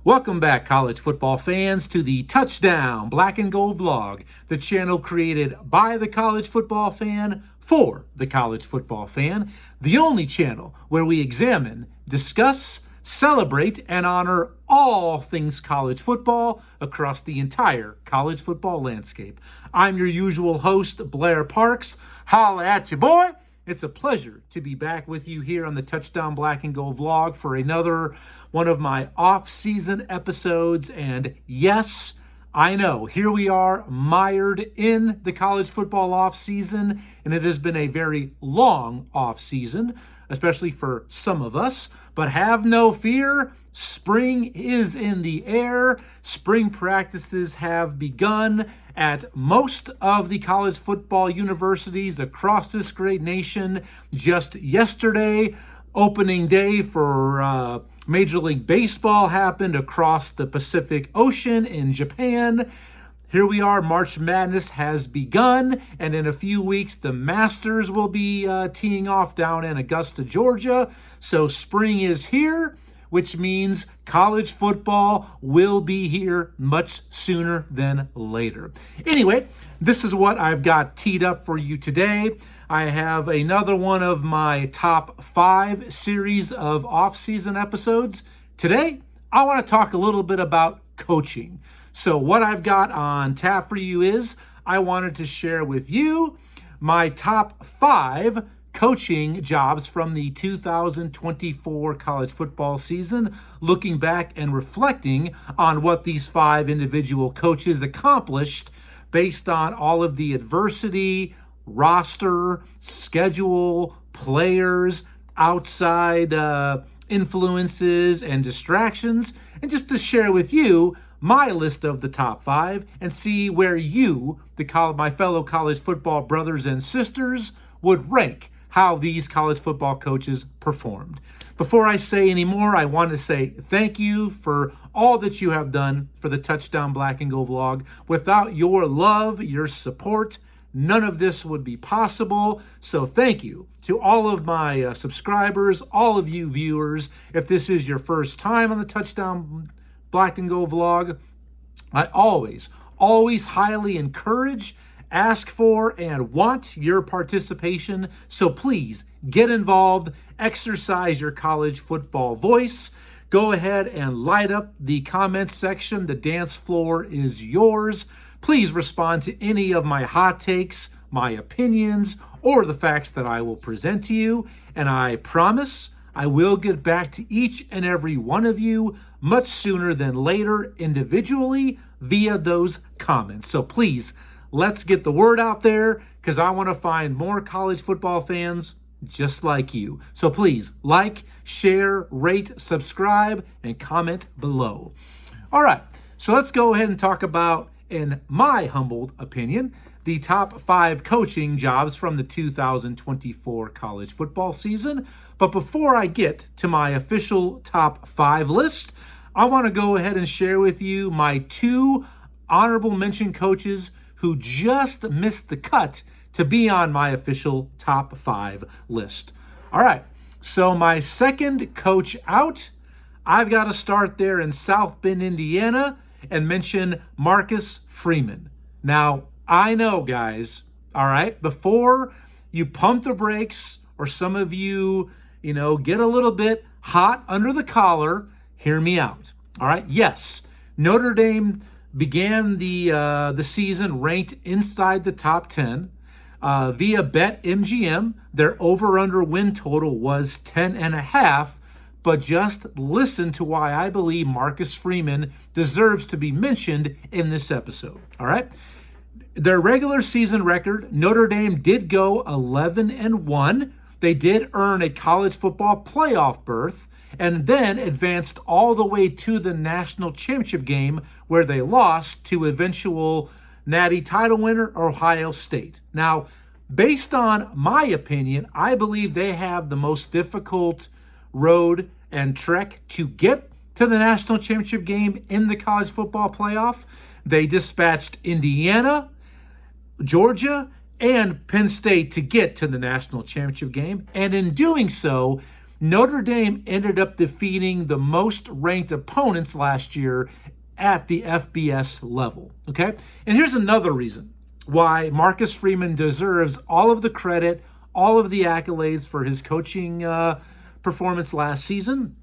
Welcome back, college football fans, to the Touchdown Black and Gold vlog, the channel created by the college football fan for the college football fan, the only channel where we examine, discuss, celebrate, and honor all things college football across the entire college football landscape. I'm your usual host, Blair Parks. Holla at you, boy! It's a pleasure to be back with you here on the Touchdown Black and Gold vlog for another one of my off-season episodes. And yes, I know, here we are mired in the college football off-season, and it has been a very long off-season, especially for some of us. But have no fear, spring is in the air. Spring practices have begun at most of the college football universities across this great nation. Just yesterday, opening day for Major League Baseball happened across the Pacific Ocean in Japan. Here we are, March Madness has begun, and in a few weeks, the Masters will be teeing off down in Augusta, Georgia. So spring is here, which means college football will be here much sooner than later. Anyway, this is what I've got teed up for you today. I have another one of my top 5 series of off-season episodes. Today, I want to talk a little bit about coaching. So what I've got on tap for you is I wanted to share with you my top 5 coaching jobs from the 2024 college football season, looking back and reflecting on what these 5 individual coaches accomplished based on all of the adversity, roster, schedule, players, outside influences and distractions, and just to share with you my list of the top 5 and see where you, my fellow college football brothers and sisters, would rank how these college football coaches performed. Before I say any more, I want to say thank you for all that you have done for the Touchdown Black and Gold vlog. Without your love, your support, none of this would be possible. So thank you to all of my subscribers, all of you viewers. If this is your first time on the Touchdown Black and Gold vlog, I always highly encourage, ask for, and want your participation. So please get involved, exercise your college football voice. Go ahead and light up the comments section. The dance floor is yours. Please respond to any of my hot takes, my opinions, or the facts that I will present to you. And I promise I will get back to each and every one of you much sooner than later individually via those comments. So please, let's get the word out there because I want to find more college football fans just like you. So please like, share, rate, subscribe, and comment below. All right, so let's go ahead and talk about, in my humbled opinion, the top 5 coaching jobs from the 2024 college football season. But before I get to my official top 5 list, I want to go ahead and share with you my 2 honorable mention coaches who just missed the cut to be on my official top 5 list. All right, so my second coach out, I've got to start there in South Bend, Indiana, and mention Marcus Freeman. Now, I know, guys, all right, before you pump the brakes or some of you, get a little bit hot under the collar, hear me out. All right, yes, Notre Dame began the season ranked inside the top 10. Via BetMGM, their over-under win total was 10.5. But just listen to why I believe Marcus Freeman deserves to be mentioned in this episode. All right. Their regular season record, Notre Dame did go 11-1. They did earn a college football playoff berth and then advanced all the way to the national championship game where they lost to eventual Natty title winner Ohio State. Now, based on my opinion, I believe they have the most difficult road and trek to get to the national championship game in the college football playoff. They dispatched Indiana, Georgia, and Penn State to get to the national championship game. And in doing so, Notre Dame ended up defeating the most ranked opponents last year at the FBS level. Okay? And here's another reason why Marcus Freeman deserves all of the credit, all of the accolades for his coaching performance last season.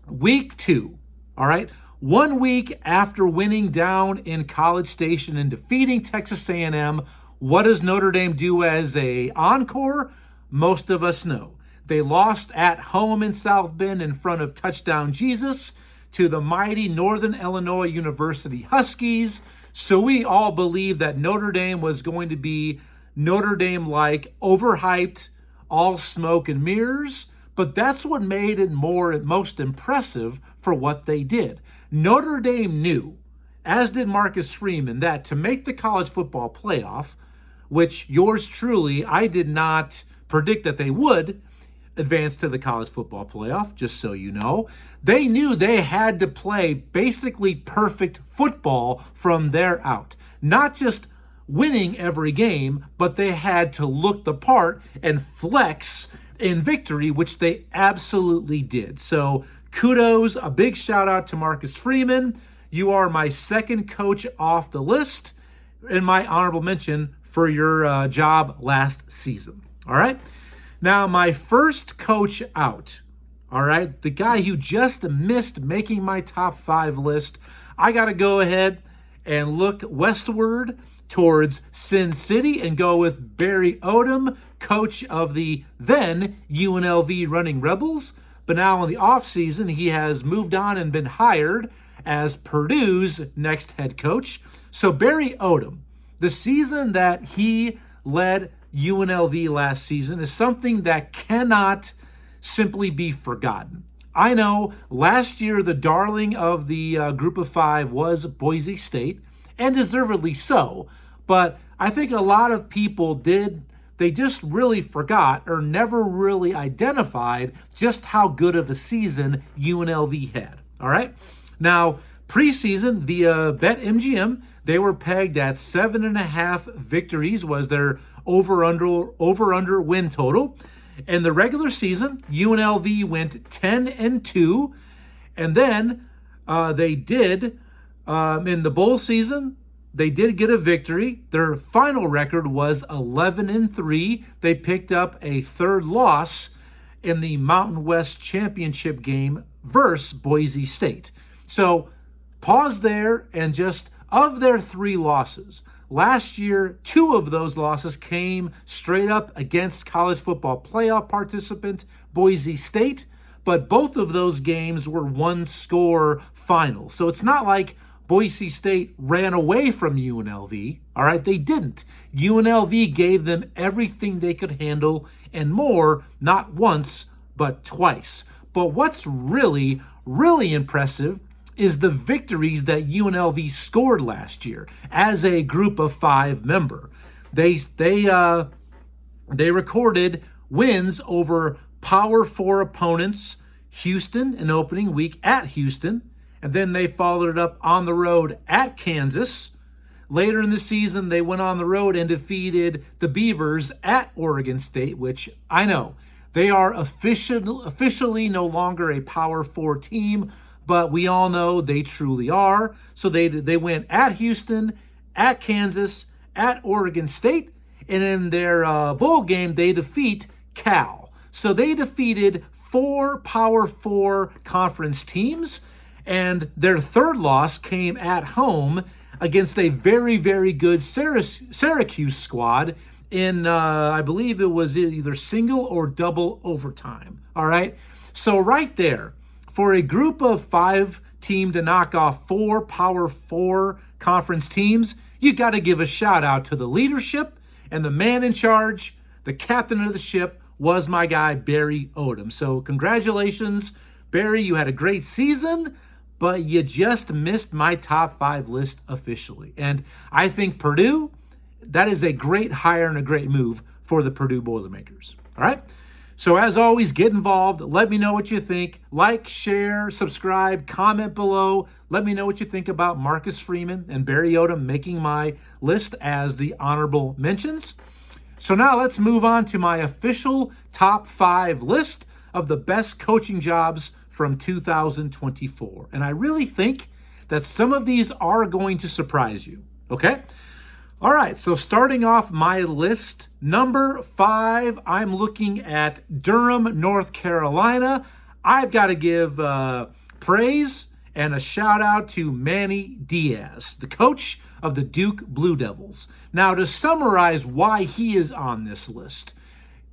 Week 2, all right? 1 week after winning down in College Station and defeating Texas A&M, what does Notre Dame do as a encore? Most of us know. They lost at home in South Bend in front of Touchdown Jesus to the mighty Northern Illinois University Huskies. So we all believed that Notre Dame was going to be Notre Dame-like, overhyped, all smoke and mirrors. But that's what made it most impressive for what they did. Notre Dame knew, as did Marcus Freeman, that to make the college football playoff, which yours truly, I did not predict that they would advance to the college football playoff, just so you know, they knew they had to play basically perfect football from there out. Not just winning every game, but they had to look the part and flex in victory, which they absolutely did. So kudos, a big shout out to Marcus Freeman. You are my second coach off the list in my honorable mention for your job last season. All right. Now, my first coach out, all right, the guy who just missed making my top 5 list, I got to go ahead and look westward towards Sin City and go with Barry Odom, coach of the then UNLV Running Rebels. But now in the offseason, he has moved on and been hired as Purdue's next head coach. So Barry Odom, the season that he led UNLV last season is something that cannot simply be forgotten. I know last year the darling of the group of 5 was Boise State, and deservedly so, but I think a lot of people they just really forgot or never really identified just how good of a season UNLV had. All right? Now, preseason via BetMGM, they were pegged at 7.5 victories was their over-under win total. In the regular season, UNLV went 10-2, and then they did in the bowl season. They did get a victory. Their final record was 11-3. They picked up a third loss in the Mountain West Championship game versus Boise State. So pause there and just of their 3 losses, last year, 2 of those losses came straight up against college football playoff participant Boise State, but both of those games were 1-score finals. So it's not like Boise State ran away from UNLV. All right, they didn't. UNLV gave them everything they could handle and more, not once, but twice. But what's really, really impressive is the victories that UNLV scored last year as a group of 5 member. They recorded wins over Power 4 opponents, Houston in opening week at Houston, and then they followed it up on the road at Kansas. Later in the season, they went on the road and defeated the Beavers at Oregon State, which I know they are officially no longer a Power 4 team, but we all know they truly are. So they went at Houston, at Kansas, at Oregon State, and in their bowl game, they defeat Cal. So they defeated 4 Power 4 conference teams, and their third loss came at home against a very, very good Syracuse squad in, I believe it was either single or double overtime. All right? So right there, for a group of 5 team to knock off 4 Power 4 conference teams, you got to give a shout out to the leadership, and the man in charge, the captain of the ship, was my guy, Barry Odom. So congratulations, Barry. You had a great season, but you just missed my top 5 list officially. And I think Purdue, that is a great hire and a great move for the Purdue Boilermakers. All right? So as always, get involved. Let me know what you think. Like, share, subscribe, comment below. Let me know what you think about Marcus Freeman and Barry Odom making my list as the honorable mentions. So now let's move on to my official top 5 list of the best coaching jobs from 2024. And I really think that some of these are going to surprise you. Okay? All right, so starting off my list, number 5, I'm looking at Durham, North Carolina. I've got to give praise and a shout out to Manny Diaz, the coach of the Duke Blue Devils. Now, to summarize why he is on this list,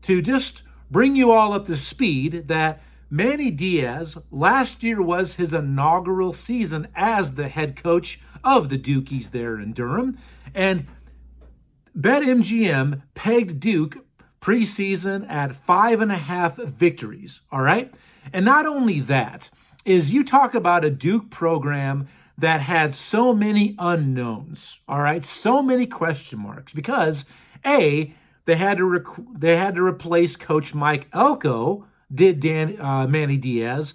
to just bring you all up to speed, that Manny Diaz last year was his inaugural season as the head coach of the Dukies there in Durham. And BetMGM pegged Duke preseason at 5.5 victories, all right? And not only that, is you talk about a Duke program that had so many unknowns, all right? So many question marks because, A, they had to replace Coach Mike Elko, Manny Diaz.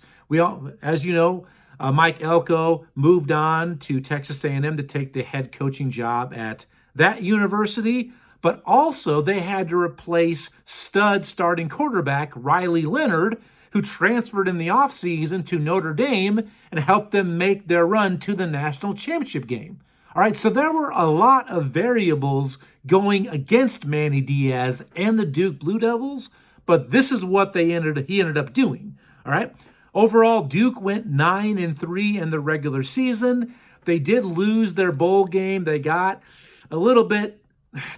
As you know, Mike Elko moved on to Texas A&M to take the head coaching job at that university, but also they had to replace stud starting quarterback Riley Leonard, who transferred in the offseason to Notre Dame and helped them make their run to the national championship game. All right, so there were a lot of variables going against Manny Diaz and the Duke Blue Devils, but this is what he ended up doing. All right, overall, Duke went 9-3 in the regular season. They did lose their bowl game. They got a little bit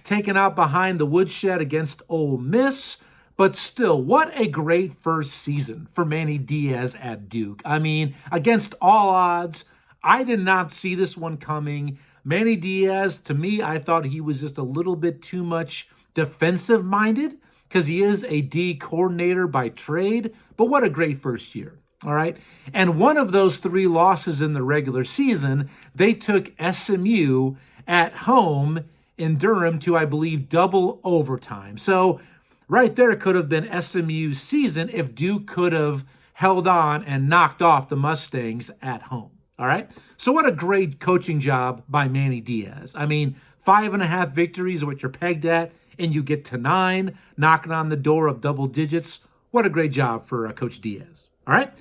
taken out behind the woodshed against Ole Miss, but still, what a great first season for Manny Diaz at Duke. I mean, against all odds, I did not see this one coming. Manny Diaz, to me, I thought he was just a little bit too much defensive-minded because he is a D coordinator by trade, but what a great first year. All right. And one of those 3 losses in the regular season, they took SMU at home in Durham to, I believe, double overtime. So right there could have been SMU's season if Duke could have held on and knocked off the Mustangs at home. All right. So what a great coaching job by Manny Diaz. I mean, 5.5 victories are what you're pegged at, and you get to 9, knocking on the door of double digits. What a great job for Coach Diaz. All right.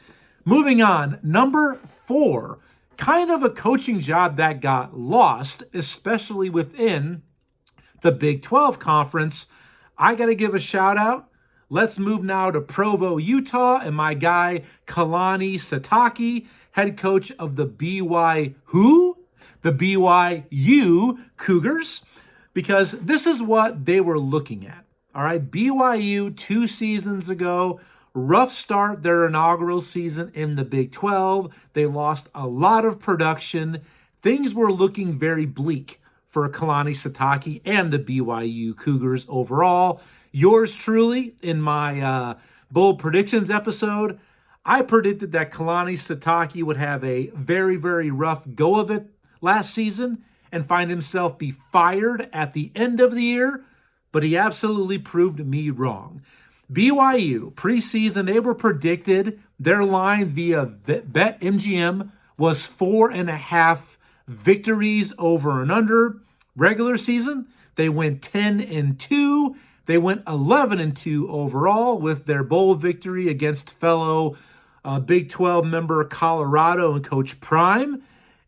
Moving on, number 4, kind of a coaching job that got lost, especially within the Big 12 conference. I got to give a shout out. Let's move now to Provo, Utah, and my guy, Kalani Sitake, head coach of the BYU Cougars, because this is what they were looking at. All right, BYU 2 seasons ago, rough start their inaugural season in the Big 12. They lost a lot of production. Things were looking very bleak for Kalani Sitake and the BYU Cougars overall. Yours truly, in my bold predictions episode, I predicted that Kalani Sitake would have a very, very rough go of it last season and find himself be fired at the end of the year, but he absolutely proved me wrong. BYU, preseason, they were predicted, their line via BetMGM was 4.5 victories over and under. Regular season, they went 10-2. They went 11-2 overall with their bowl victory against fellow Big 12 member Colorado and Coach Prime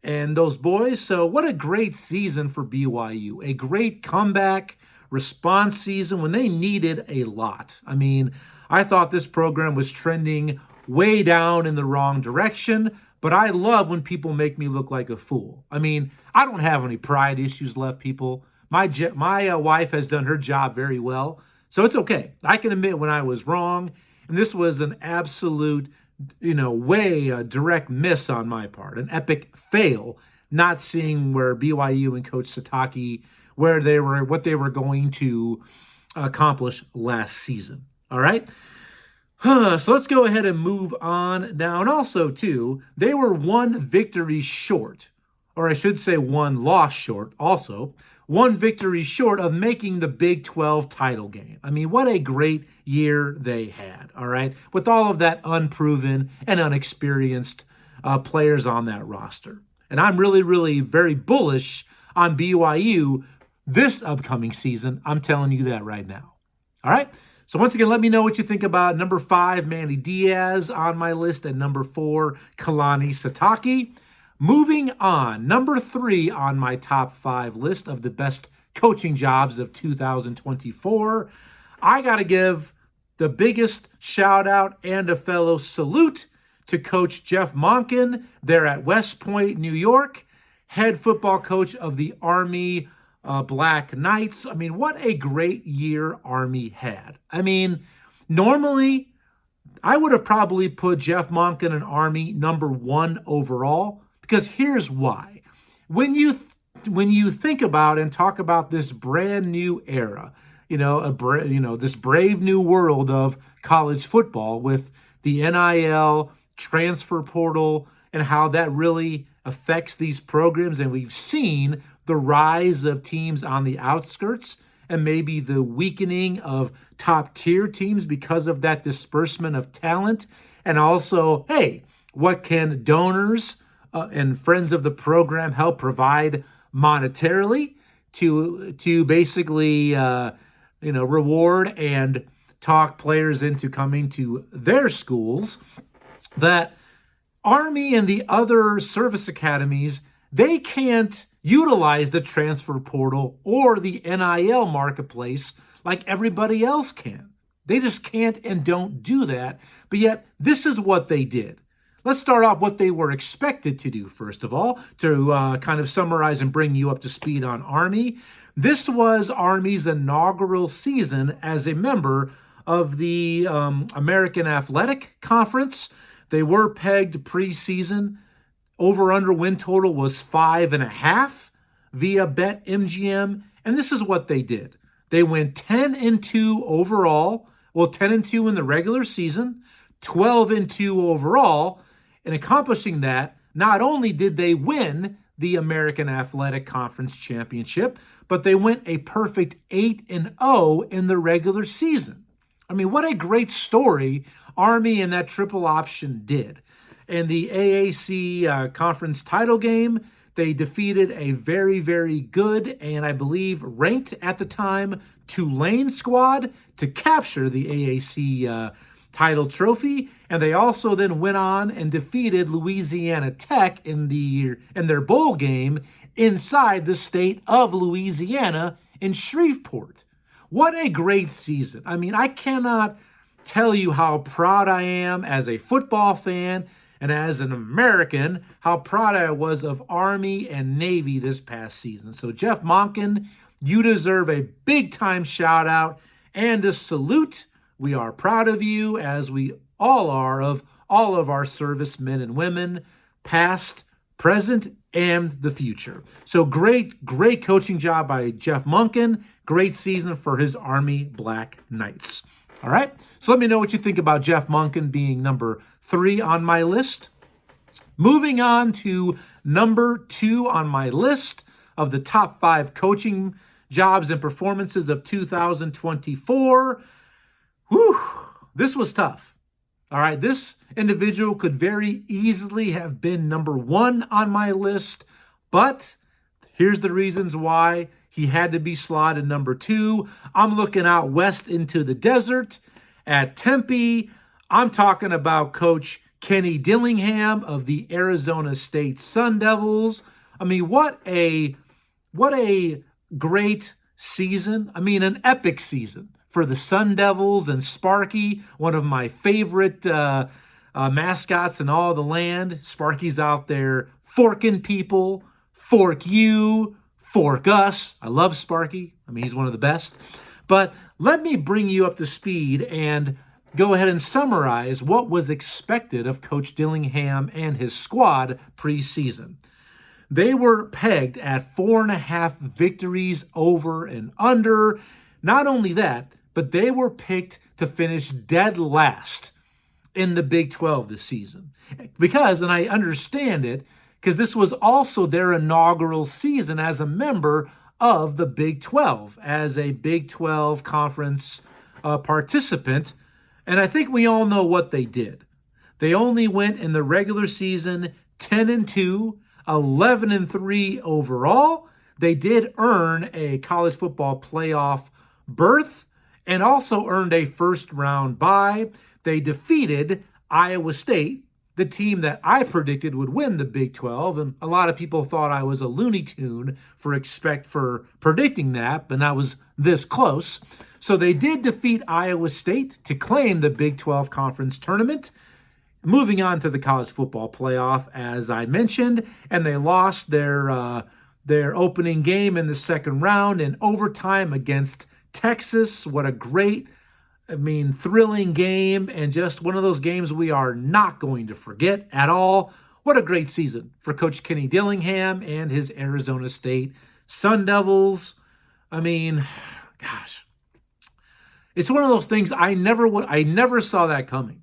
and those boys. So what a great season for BYU. A great comeback response season when they needed a lot. I mean, I thought this program was trending way down in the wrong direction, but I love when people make me look like a fool. I mean, I don't have any pride issues left, people. My wife has done her job very well, so it's okay. I can admit when I was wrong, and this was an absolute, direct miss on my part, an epic fail, not seeing where BYU and Coach Sitake, what they were going to accomplish last season. All right. So let's go ahead and move on now. And also, too, they were 1 victory short, or I should say 1 loss short also, 1 victory short of making the Big 12 title game. I mean, what a great year they had, all right, with all of that unproven and unexperienced players on that roster. And I'm really, really very bullish on BYU this upcoming season. I'm telling you that right now. All right. So once again, let me know what you think about number 5, Manny Diaz on my list, and number 4, Kalani Sitake. Moving on, number 3 on my top 5 list of the best coaching jobs of 2024. I got to give the biggest shout out and a fellow salute to Coach Jeff Monken there at West Point, New York, head football coach of the Army Black Knights. I mean, what a great year Army had. I mean, normally I would have probably put Jeff Monken and Army number 1 overall, because here's why. When you think about and talk about this brand new era, this brave new world of college football with the NIL, transfer portal, and how that really affects these programs, and we've seen the rise of teams on the outskirts and maybe the weakening of top tier teams because of that disbursement of talent. And also, hey, what can donors and friends of the program help provide monetarily to basically reward and talk players into coming to their schools? That Army and the other service academies, they can't utilize the transfer portal or the NIL marketplace like everybody else can. They just can't and don't do that. But yet, this is what they did. Let's start off what they were expected to do, first of all, to kind of summarize and bring you up to speed on Army. This was Army's inaugural season as a member of the American Athletic Conference. They were pegged preseason. Over-under win total was 5.5 via BetMGM. And this is what they did. They went 10-2 overall. Well, 10-2 in the regular season, 12-2 overall. And accomplishing that, not only did they win the American Athletic Conference Championship, but they went a perfect 8-0 in the regular season. I mean, what a great story Army and that triple option did. In the AAC conference title game, they defeated a very, very good and I believe ranked at the time Tulane squad to capture the AAC title trophy. And they also then went on and defeated Louisiana Tech in their bowl game inside the state of Louisiana in Shreveport. What a great season. I mean, I cannot tell you how proud I am as a football fan and as an American, how proud I was of Army and Navy this past season. So Jeff Monken, you deserve a big-time shout-out and a salute. We are proud of you, as we all are of all of our servicemen and women, past, present, and the future. So great coaching job by Jeff Monken. Great season for his Army Black Knights. All right, so let me know what you think about Jeff Monken being number 3 on my list. Moving on to number 2 on my list of the top 5 coaching jobs and performances of 2024. Whew, this was tough. All right, this individual could very easily have been number 1 on my list, but here's the reasons why he had to be slotted number 2. I'm looking out west into the desert at Tempe. I'm talking about Coach Kenny Dillingham of the Arizona State Sun Devils. I mean, what a great season. I mean, an epic season for the Sun Devils and Sparky, one of my favorite mascots in all the land. Sparky's out there forking people, fork you, fork us. I love Sparky. I mean, he's one of the best. But let me bring you up to speed and go ahead and summarize what was expected of Coach Dillingham and his squad preseason. They were pegged at 4.5 victories over and under. Not only that, but they were picked to finish dead last in the Big 12 this season. Because, and I understand it, because this was also their inaugural season as a member of the Big 12, as a Big 12 conference participant. And I think we all know what they did. They only went in the regular season 10-2, 11-3 overall. They did earn a college football playoff berth, and also earned a first-round bye. They defeated Iowa State, the team that I predicted would win the Big 12, and a lot of people thought I was a Looney Tune for predicting that, but I was this close. So they did defeat Iowa State to claim the Big 12 Conference Tournament. Moving on to the college football playoff, as I mentioned, and they lost their opening game in the second round in overtime against Texas. What a great, thrilling game, and just one of those games we are not going to forget at all. What a great season for Coach Kenny Dillingham and his Arizona State Sun Devils. Gosh, it's one of those things I never saw that coming.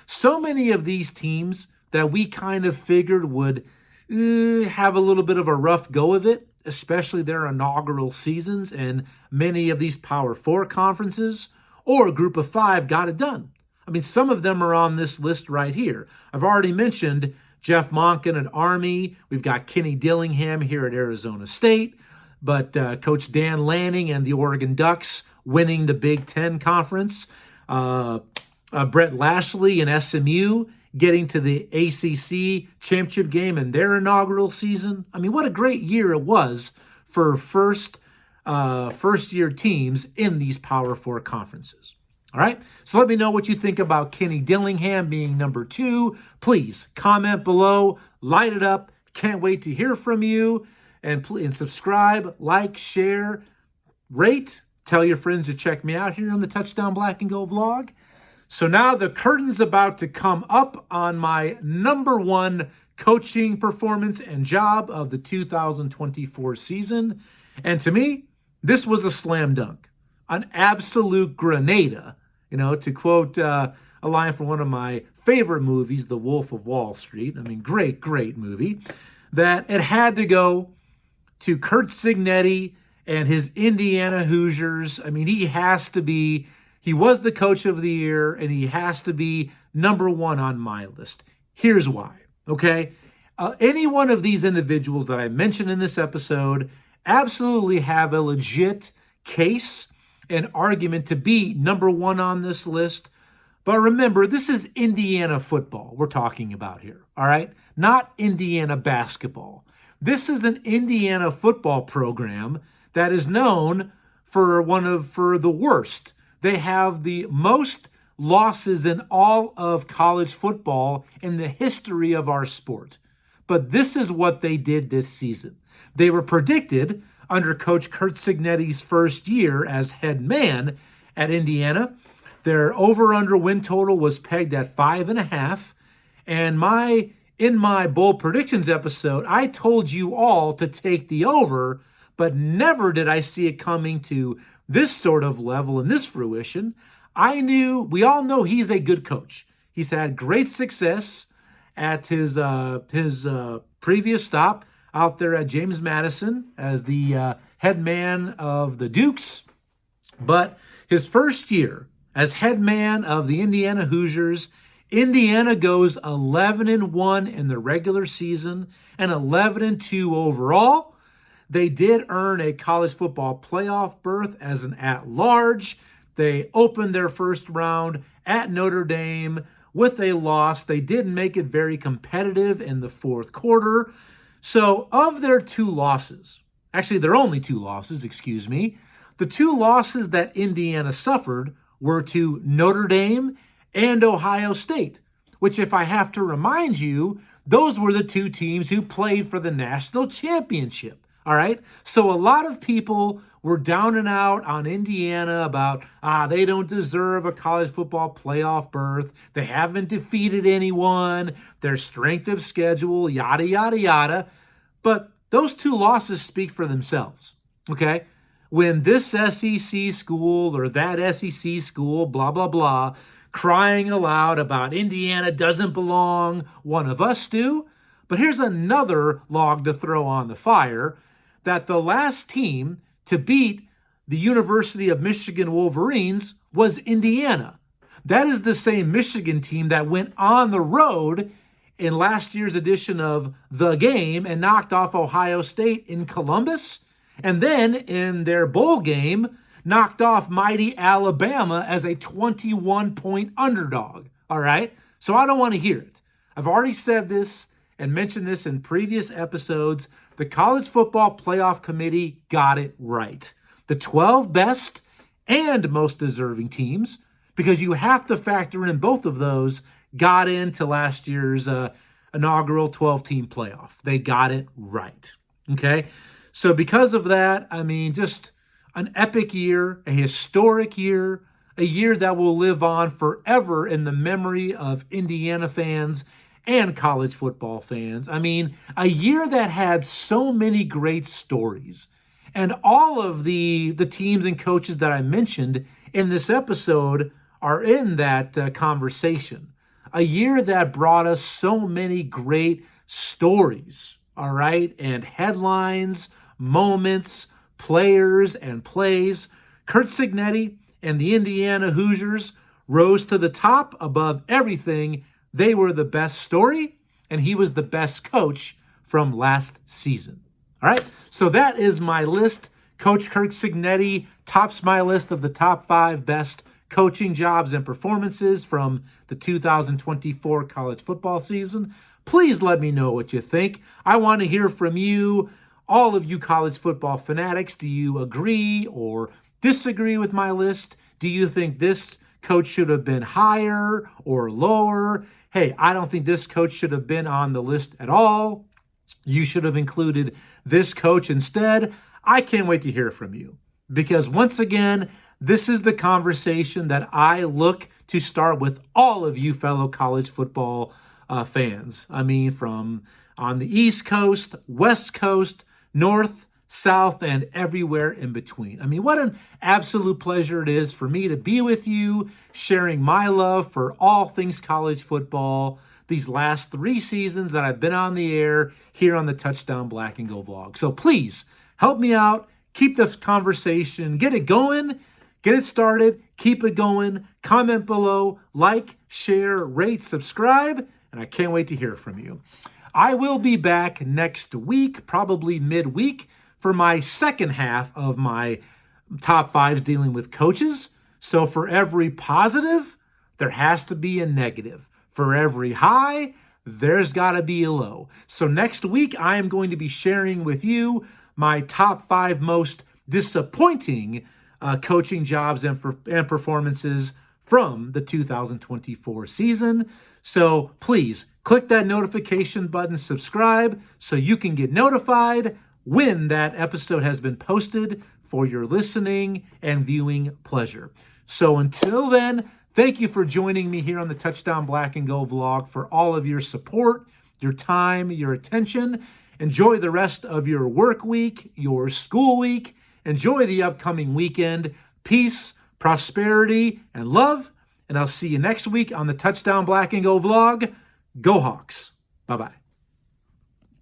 So many of these teams that we kind of figured would have a little bit of a rough go of it, especially their inaugural seasons, and many of these Power Four conferences or a Group of Five got it done. Some of them are on this list right here. I've already mentioned Jeff Monken at Army. We've got Kenny Dillingham here at Arizona State, but Coach Dan Lanning and the Oregon Ducks winning the Big Ten Conference. Brett Lashley and SMU getting to the ACC championship game in their inaugural season. What a great year it was for first-year teams in these Power Four conferences. All right, so let me know what you think about Kenny Dillingham being number 2. Please comment below, light it up. Can't wait to hear from you. And subscribe, like, share, rate. Tell your friends to check me out here on the Touchdown Black and Gold vlog. So now the curtain's about to come up on my number 1 coaching performance and job of the 2024 season. And to me, this was a slam dunk, an absolute grenada, to quote a line from one of my favorite movies, The Wolf of Wall Street. Great movie. That it had to to Curt Cignetti and his Indiana Hoosiers. He was the coach of the year, and he has to be number one on my list. Here's why, okay? Any one of these individuals that I mentioned in this episode absolutely have a legit case and argument to be number one on this list. But remember, this is Indiana football we're talking about here, all right? Not Indiana basketball. This is an Indiana football program that is known for the worst. They have the most losses in all of college football in the history of our sport. But this is what they did this season. They were predicted under Coach Curt Cignetti's first year as head man at Indiana. Their over-under win total was pegged at 5.5. And in my bold predictions episode, I told you all to take the over, but never did I see it coming to this sort of level and this fruition. We all know he's a good coach. He's had great success at his previous stop out there at James Madison as the head man of the Dukes. But his first year as head man of the Indiana Hoosiers, Indiana goes 11-1 in the regular season and 11-2 overall. They did earn a college football playoff berth as an at-large. They opened their first round at Notre Dame with a loss. They didn't make it very competitive in the fourth quarter. So of their two losses, actually their only two losses, the two losses that Indiana suffered were to Notre Dame and Ohio State, which, if I have to remind you, those were the two teams who played for the national championship. All right. So a lot of people were down and out on Indiana about, they don't deserve a college football playoff berth. They haven't defeated anyone. Their strength of schedule, yada, yada, yada. But those two losses speak for themselves. Okay. When this SEC school or that SEC school, blah, blah, blah, crying aloud about Indiana doesn't belong, one of us do. But here's another log to throw on the fire, that the last team to beat the University of Michigan Wolverines was Indiana. That is the same Michigan team that went on the road in last year's edition of The Game and knocked off Ohio State in Columbus. And then in their bowl game, knocked off mighty Alabama as a 21-point underdog. All right? So I don't want to hear it. I've already said this and mentioned this in previous episodes. The College Football Playoff Committee got it right. The 12 best and most deserving teams, because you have to factor in both of those, got into last year's inaugural 12-team playoff. They got it right. Okay? So because of that, I mean, just an epic year, a historic year, a year that will live on forever in the memory of Indiana fans and college football fans. I mean, a year that had so many great stories. And all of the teams and coaches that I mentioned in this episode are in that conversation. A year that brought us so many great stories, all right? And headlines, moments, players, and plays. Curt Cignetti and the Indiana Hoosiers rose to the top above everything. They were the best story, and he was the best coach from last season. All right, so that is my list. Coach Curt Cignetti tops my list of the top 5 best coaching jobs and performances from the 2024 college football season. Please let me know what you think. I want to hear from you, all of you college football fanatics. Do you agree or disagree with my list? Do you think this coach should have been higher or lower? Hey, I don't think this coach should have been on the list at all. You should have included this coach instead. I can't wait to hear from you, because once again, this is the conversation that I look to start with all of you fellow college football fans. I mean, from on the East Coast, West Coast, North, South, and everywhere in between. I mean, what an absolute pleasure it is for me to be with you, sharing my love for all things college football these last 3 seasons that I've been on the air here on the Touchdown Black and Gold vlog. So please help me out, keep this conversation, get it going, get it started, keep it going, comment below, like, share, rate, subscribe, and I can't wait to hear from you. I will be back next week, probably midweek, for my second half of my top 5s dealing with coaches. So for every positive, there has to be a negative. For every high, there's got to be a low. So next week, I am going to be sharing with you my top 5 most disappointing coaching jobs and performances from the 2024 season. So please click that notification button, subscribe, so you can get notified when that episode has been posted for your listening and viewing pleasure. So until then, thank you for joining me here on the Touchdown Black and Gold vlog, for all of your support, your time, your attention. Enjoy the rest of your work week, your school week. Enjoy the upcoming weekend. Peace, prosperity, and love. And I'll see you next week on the Touchdown Black and Gold vlog. Go Hawks. Bye-bye.